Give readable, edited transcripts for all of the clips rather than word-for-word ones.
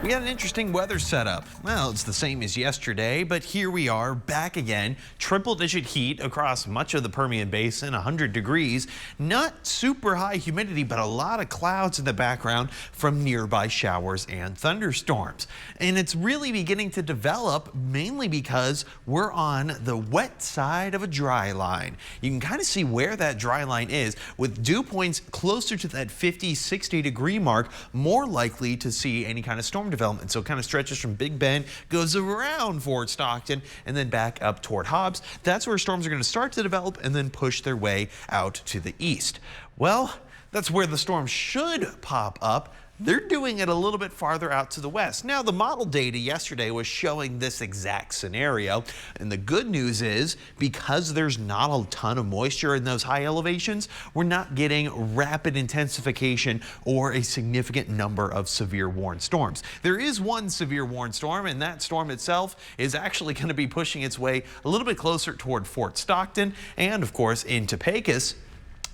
We had an interesting weather setup. Well, it's the same as yesterday, but here we are back again. Triple-digit heat across much of the Permian Basin, 100 degrees. Not super high humidity, but a lot of clouds in the background from nearby showers and thunderstorms. And it's really beginning to develop mainly because we're on the wet side of a dry line. You can kind of see where that dry line is, with dew points closer to that 50, 60 degree mark, more likely to see any kind of storm development. So it kind of stretches from Big Bend, goes around Fort Stockton, and then back up toward Hobbs. That's where storms are going to start to develop and then push their way out to the east. Well, that's where the storm should pop up. They're doing it a little bit farther out to the west. Now, the model data yesterday was showing this exact scenario. And the good news is, because there's not a ton of moisture in those high elevations, we're not getting rapid intensification or a significant number of severe warned storms. There is one severe warned storm, and that storm itself is actually going to be pushing its way a little bit closer toward Fort Stockton and, of course, into Pecos.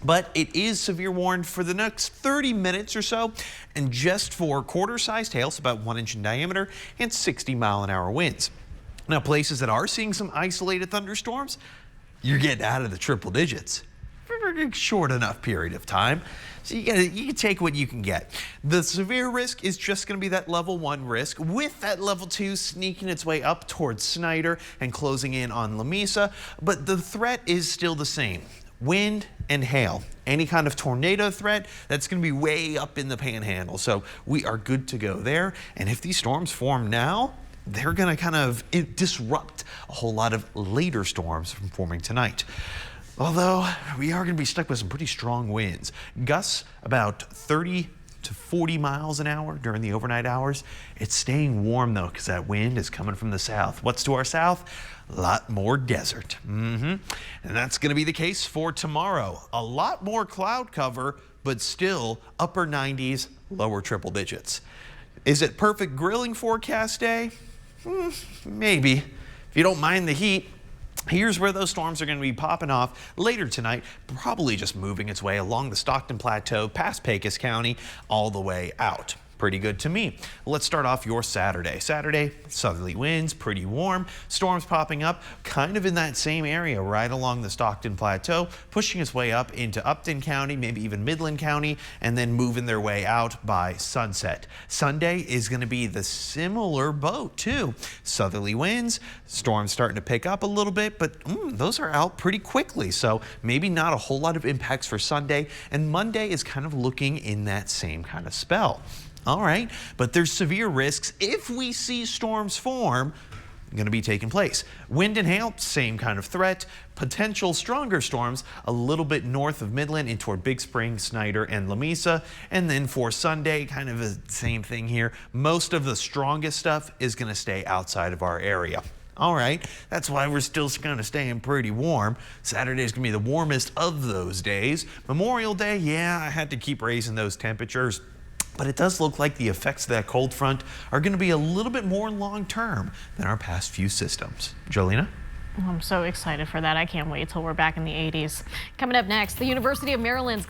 But it is severe warned for the next 30 minutes or so, and just for quarter-sized hail, so about 1 inch in diameter, and 60-mile-an-hour winds. Now, places that are seeing some isolated thunderstorms, you're getting out of the triple digits for a short enough period of time. So you can take what you can get. The severe risk is just going to be that level 1 risk, with that level 2 sneaking its way up towards Snyder and closing in on Lamesa. But the threat is still the same. Wind and hail. Any kind of tornado threat, that's going to be way up in the panhandle. So we are good to go there. And if these storms form now, they're going to kind of disrupt a whole lot of later storms from forming tonight. Although we are going to be stuck with some pretty strong winds. Gusts about 30 to 40 miles an hour during the overnight hours. It's staying warm though, because that wind is coming from the south. What's to our south? A lot more desert. And that's going to be the case for tomorrow. A lot more cloud cover, but still upper 90s, lower triple digits. Is it perfect grilling forecast day? Maybe. If you don't mind the heat, here's where those storms are going to be popping off later tonight, probably just moving its way along the Stockton Plateau, past Pecos County, all the way out. Pretty good to me. Let's start off your Saturday. Saturday, southerly winds, pretty warm. Storms popping up kind of in that same area right along the Stockton Plateau, pushing its way up into Upton County, maybe even Midland County, and then moving their way out by sunset. Sunday is going to be the similar boat too. Southerly winds, storms starting to pick up a little bit, but those are out pretty quickly. So maybe not a whole lot of impacts for Sunday. And Monday is kind of looking in that same kind of spell. All right, but there's severe risks if we see storms form going to be taking place. Wind and hail, same kind of threat. Potential stronger storms a little bit north of Midland and toward Big Spring, Snyder, and Lamesa. And then for Sunday, kind of the same thing here. Most of the strongest stuff is going to stay outside of our area. All right, that's why we're still kind of staying pretty warm. Saturday is going to be the warmest of those days. Memorial Day, yeah, I had to keep raising those temperatures. But it does look like the effects of that cold front are going to be a little bit more long-term than our past few systems. Jolena? I'm so excited for that. I can't wait till we're back in the 80s. Coming up next, the University of Maryland's